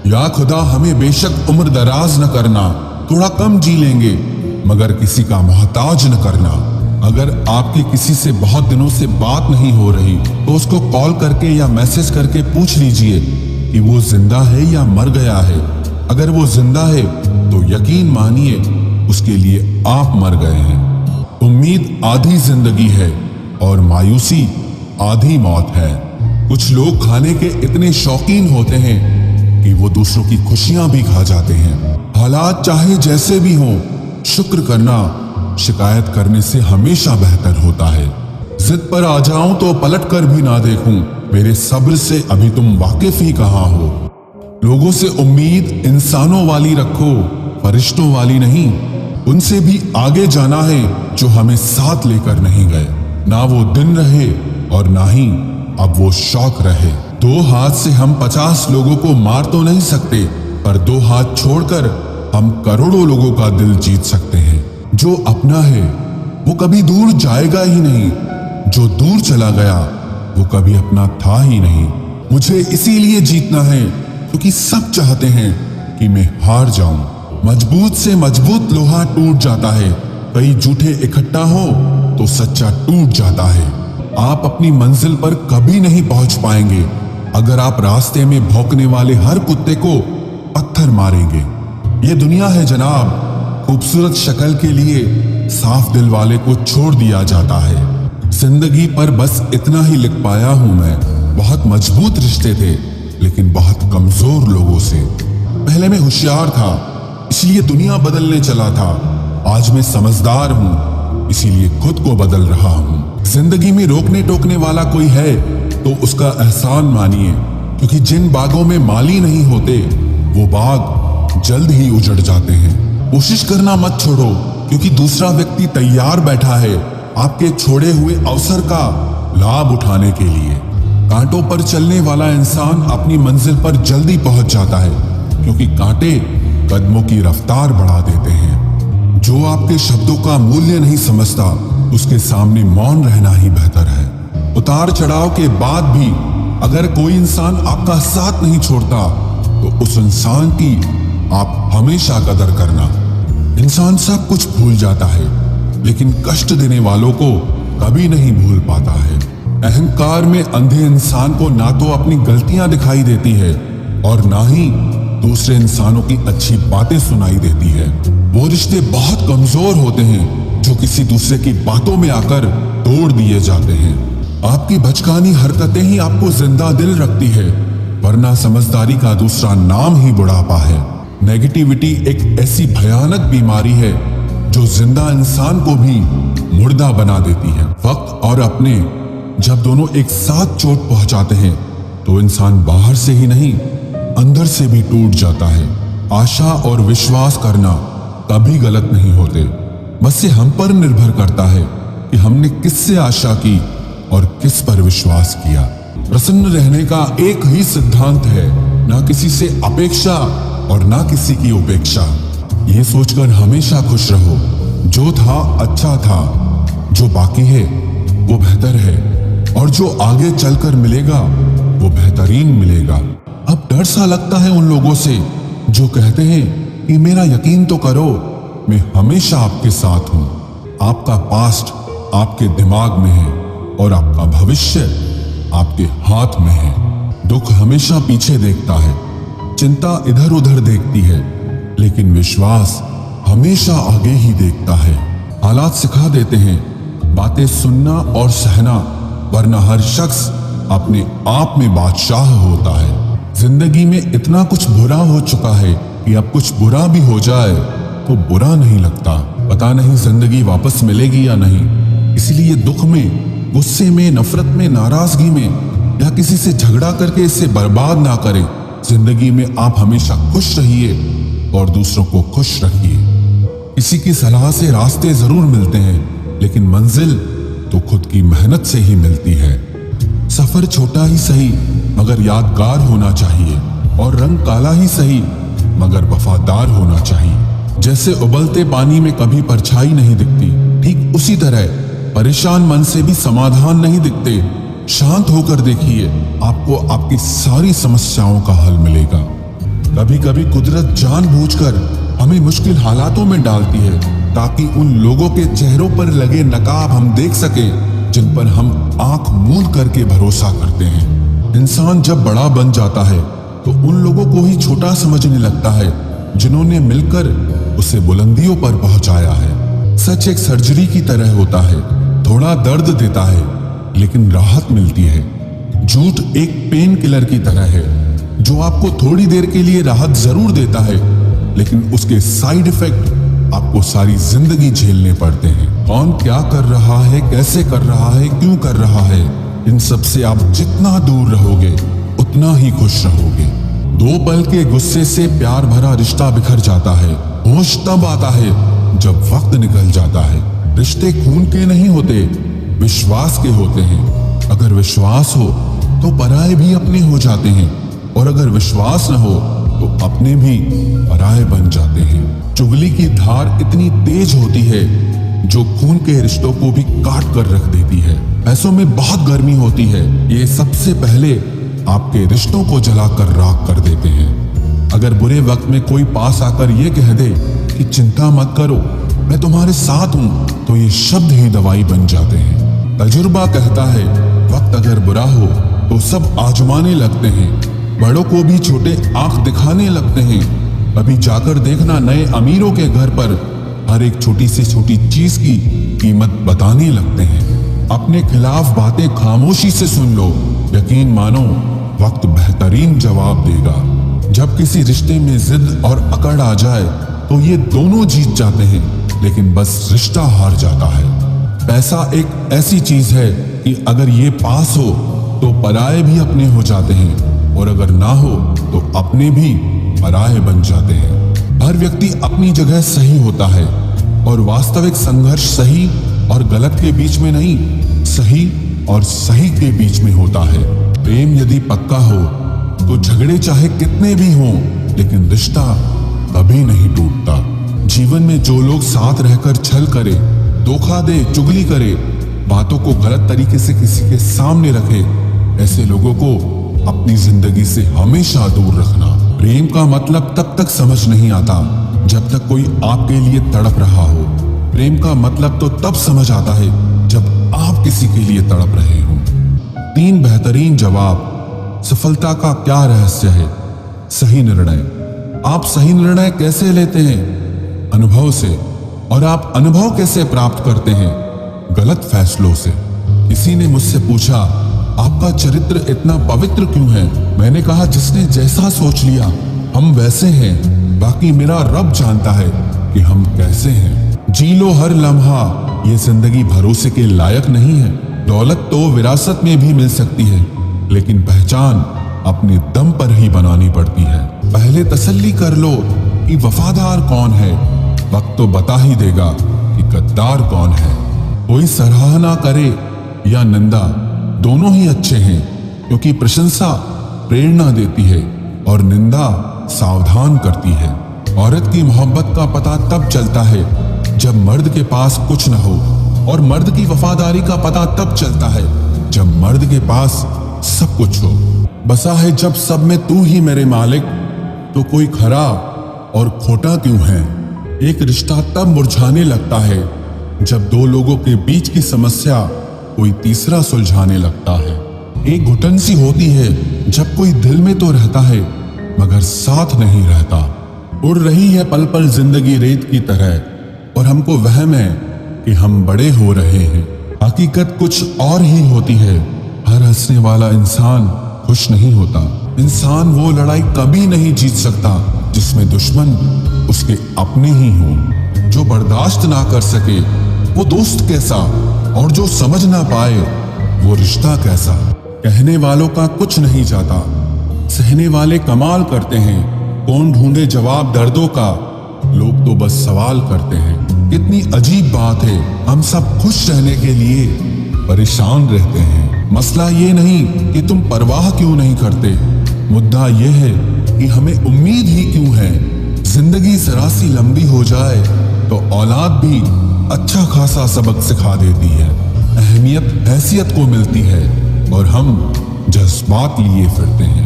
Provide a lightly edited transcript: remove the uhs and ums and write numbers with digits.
या खुदा हमें बेशक उम्र दराज न करना, थोड़ा कम जी लेंगे, मगर किसी का मोहताज न करना। अगर आपकी किसी से बहुत दिनों से बात नहीं हो रही तो उसको कॉल करके या मैसेज करके पूछ लीजिए कि वो जिंदा है या मर गया है। अगर वो जिंदा है तो यकीन मानिए उसके लिए आप मर गए हैं। उम्मीद आधी जिंदगी है और मायूसी आधी मौत है। कुछ लोग खाने के इतने शौकीन होते हैं कि वो दूसरों की खुशियां भी खा जाते हैं। हालात चाहे जैसे भी हों, शुक्र करना शिकायत करने से हमेशा बेहतर होता है। जिद पर आ जाऊं तो पलट कर भी ना देखूं, मेरे सब्र से अभी तुम वाकिफ ही कहां हो। लोगों से उम्मीद इंसानों वाली रखो, फरिश्तों वाली नहीं। उनसे भी आगे जाना है जो हमें साथ लेकर नहीं गए। ना वो दिन रहे और ना ही अब वो शौक रहे। 2 हाथ से हम 50 लोगों को मार तो नहीं सकते, पर 2 हाथ छोड़कर हम करोड़ों लोगों का दिल जीत सकते हैं। जो अपना है वो कभी दूर जाएगा ही नहीं, जो दूर चला गया वो कभी अपना था ही नहीं। मुझे इसीलिए जीतना है क्योंकि सब चाहते हैं कि मैं हार जाऊं। मजबूत से मजबूत लोहा टूट जाता है, कई झूठे इकट्ठा हो तो सच्चा टूट जाता है। आप अपनी मंजिल पर कभी नहीं पहुंच पाएंगे अगर आप रास्ते में भौंकने वाले हर कुत्ते को पत्थर मारेंगे। ये दुनिया है जनाब, खूबसूरत शक्ल के लिए साफ दिल वाले को छोड़ दिया जाता है। जिंदगी पर बस इतना ही लिख पाया हूं मैं। बहुत मजबूत रिश्ते थे लेकिन बहुत कमजोर लोगों से। पहले मैं होशियार था इसलिए दुनिया बदलने चला था। आज मैं समझदार हूं इसीलिए खुद को बदल रहा हूं। जिंदगी में रोकने टोकने वाला कोई है तो उसका एहसान मानिए, क्योंकि जिन बागों में माली नहीं होते वो बाग जल्द ही उजड़ जाते हैं। कोशिश करना मत छोड़ो, क्योंकि दूसरा व्यक्ति तैयार बैठा है आपके छोड़े हुए अवसर का लाभ उठाने के लिए। कांटों पर चलने वाला इंसान अपनी मंजिल पर जल्दी पहुंच जाता है, क्योंकि कांटे कदमों की रफ्तार बढ़ा देते हैं। जो आपके शब्दों का मूल्य नहीं समझता उसके सामने मौन रहना ही बेहतर है। उतार चढ़ाव के बाद भी अगर कोई इंसान आपका साथ नहीं छोड़ता तो उस इंसान की आप हमेशा कदर करना। इंसान सब कुछ भूल जाता है लेकिन कष्ट देने वालों को कभी नहीं भूल पाता है। अहंकार में अंधे इंसान को ना तो अपनी गलतियां दिखाई देती है और ना ही दूसरे इंसानों की अच्छी बातें सुनाई देती है। वो रिश्ते बहुत कमजोर होते हैं जो किसी दूसरे की बातों में आकर तोड़ दिए जाते हैं। आपकी बचकानी हरकतें ही आपको जिंदा दिल रखती है, वरना समझदारी का दूसरा नाम ही बुढ़ापा है। नेगेटिविटी एक ऐसी भयानक बीमारी है जो जिंदा इंसान को भी मुर्दा बना देती है। वक्त और अपने जब दोनों एक साथ चोट पहुंचाते हैं तो इंसान बाहर से ही नहीं अंदर से भी टूट जाता है। आशा और विश्वास करना कभी गलत नहीं होते, बस ये हम पर निर्भर करता है कि हमने किससे आशा की और किस पर विश्वास किया। प्रसन्न रहने का एक ही सिद्धांत है, ना किसी से अपेक्षा और ना किसी की उपेक्षा। ये सोचकर हमेशा खुश रहो, जो था अच्छा था, जो बाकी है वो बेहतर है और जो आगे चलकर मिलेगा वो बेहतरीन मिलेगा। अब डर सा लगता है उन लोगों से जो कहते हैं कि मेरा यकीन तो करो, मैं हमेशा आपके साथ हूं। आपका पास्ट आपके दिमाग में है और आपका भविष्य आपके हाथ में है। दुख हमेशा पीछे देखता है, चिंता इधर उधर देखती है, लेकिन विश्वास हमेशा आगे ही देखता है। हालात सिखा देते हैं बातें सुनना और सहना, वरना हर शख्स अपने आप में बादशाह होता है। जिंदगी में इतना कुछ बुरा हो चुका है कि अब कुछ बुरा भी हो जाए तो बुरा नहीं लगता। पता नहीं जिंदगी वापस मिलेगी या नहीं, इसलिए दुख में, गुस्से में, नफरत में, नाराजगी में या किसी से झगड़ा करके इसे बर्बाद ना करें। जिंदगी में आप हमेशा खुश रहिए और दूसरों को खुश रखिए। किसी की सलाह से रास्ते जरूर मिलते हैं, लेकिन मंजिल तो खुद की मेहनत से ही मिलती है। सफर छोटा ही सही मगर यादगार होना चाहिए, और रंग काला ही सही मगर वफादार होना चाहिए। जैसे उबलते पानी में कभी परछाई नहीं दिखती, ठीक उसी तरह परेशान मन से भी समाधान नहीं दिखते। शांत होकर देखिए, आपको आपकी सारी समस्याओं का हल मिलेगा। कभी कभी कुदरत जानबूझकर हमें मुश्किल हालातों में डालती है ताकि उन लोगों के चेहरों पर लगे नकाब हम देख सकें जिन पर हम आंख मूंद करके भरोसा करते हैं। इंसान जब बड़ा बन जाता है तो उन लोगों को ही छोटा समझने लगता है जिन्होंने मिलकर उसे बुलंदियों पर पहुंचाया है। सच एक सर्जरी की तरह होता है, थोड़ा दर्द देता है लेकिन राहत मिलती है। झूठ एक पेन किलर की तरह है जो आपको थोड़ी देर के लिए राहत जरूर देता है लेकिन उसके साइड इफेक्ट आपको सारी जिंदगी झेलने पड़ते हैं। कौन क्या कर रहा है, कैसे कर रहा है, क्यों कर रहा है, इन सब से आप जितना दूर रहोगे उतना ही खुश रहोगे। 2 पल के गुस्से से प्यार भरा रिश्ता बिखर जाता है। होश तब आता है जब वक्त निकल जाता है। रिश्ते खून के नहीं होते, विश्वास के होते हैं। अगर विश्वास हो तो पराये भी अपने हो जाते हैं और अगर विश्वास न हो तो अपने भी पराये बन जाते हैं। चुगली की धार इतनी तेज होती है जो खून के रिश्तों को भी काट कर रख देती है। पैसों में बहुत गर्मी होती है, ये सबसे पहले आपके रिश्तों को जलाकर राख कर देते हैं। अगर बुरे वक्त में कोई पास आकर ये कह दे कि चिंता मत करो, मैं तुम्हारे साथ हूं, तो ये शब्द ही दवाई बन जाते हैं। तजुर्बा कहता है वक्त अगर बुरा हो तो सब आजमाने लगते हैं, बड़ों को भी छोटे आंख दिखाने लगते हैं। अभी जाकर देखना नए अमीरों के घर पर हर एक छोटी से छोटी चीज की कीमत बताने लगते हैं। अपने खिलाफ बातें खामोशी से सुन लो, यकीन मानो वक्त बेहतरीन जवाब देगा। जब किसी रिश्ते में जिद और अकड़ आ जाए तो ये दोनों जीत जाते हैं लेकिन बस रिश्ता हार जाता है। पैसा एक ऐसी चीज है कि अगर ये पास हो तो पराये भी अपने हो जाते हैं और अगर ना हो तो अपने भी पराये बन जाते हैं। हर व्यक्ति अपनी जगह सही होता है और वास्तविक संघर्ष सही और गलत के बीच में नहीं, सही और सही के बीच में होता है। प्रेम यदि पक्का हो तो झगड़े चाहे कितने भी हों लेकिन रिश्ता कभी नहीं टूटता। जीवन में जो लोग साथ रहकर छल करे, धोखा दे, चुगली करे, बातों को गलत तरीके से किसी के सामने रखे, ऐसे लोगों को अपनी जिंदगी से हमेशा दूर रखना। प्रेम का मतलब तब तक समझ नहीं आता जब तक कोई आपके लिए तड़प रहा हो। प्रेम का मतलब तो तब समझ आता है जब आप किसी के लिए तड़प रहे हो। 3 बेहतरीन जवाब। सफलता का क्या रहस्य है? सही निर्णय। आप सही निर्णय कैसे लेते हैं? अनुभव से। और आप अनुभव कैसे प्राप्त करते हैं? गलत फैसलों से। किसी ने मुझसे पूछा आपका चरित्र इतना पवित्र क्यों है? मैंने कहा जिसने जैसा सोच लिया हम वैसे हैं, बाकी मेरा रब जानता है कि हम कैसे हैं। जी लो हर लम्हा, ये जिंदगी भरोसे के लायक नहीं है। दौलत तो विरासत में भी मिल सकती है लेकिन पहचान अपने दम पर ही बनानी पड़ती है। पहले तसल्ली कर लो कि वफादार कौन है, वक्त तो बता ही देगा कि गद्दार कौन है। कोई सराहना करे या निंदा दोनों ही अच्छे हैं क्योंकि प्रशंसा प्रेरणा देती है और निंदा सावधान करती है। औरत की मोहब्बत का पता तब चलता है जब मर्द के पास कुछ न हो और मर्द की वफादारी का पता तब चलता है जब मर्द के पास सब कुछ हो। बसा है जब सब में तू ही मेरे मालिक, तो कोई खरा और खोटा क्यों है? एक रिश्ता तब मुरझाने लगता है जब 2 लोगों के बीच की समस्या कोई तीसरा सुलझाने लगता है। एक घुटन सी होती है जब कोई दिल में तो रहता है मगर साथ नहीं रहता। उड़ रही है पल पल जिंदगी रेत की तरह और हमको वहम है कि हम बड़े हो रहे हैं। हकीकत कुछ और ही होती है। हर हंसने वाला इंसान खुश नहीं होता। इंसान वो लड़ाई कभी नहीं जीत सकता जिसमें दुश्मन उसके अपने ही हों। जो बर्दाश्त ना कर सके वो दोस्त कैसा, और जो समझ ना पाए वो रिश्ता कैसा। कहने वालों का कुछ नहीं जाता, सहने वाले कमाल करते हैं। कौन ढूंढे जवाब दर्दों का, लोग तो बस सवाल करते हैं। कितनी अजीब बात है, हम सब खुश रहने के लिए परेशान रहते हैं। मसला ये नहीं कि तुम परवाह क्यों नहीं करते, मुद्दा ये है कि हमें उम्मीद ही क्यों है। जिंदगी जरा सी लंबी हो जाए तो औलाद भी अच्छा खासा सबक सिखा देती है। अहमियत हैसियत को मिलती है और हम जज्बात लिए फिरते हैं।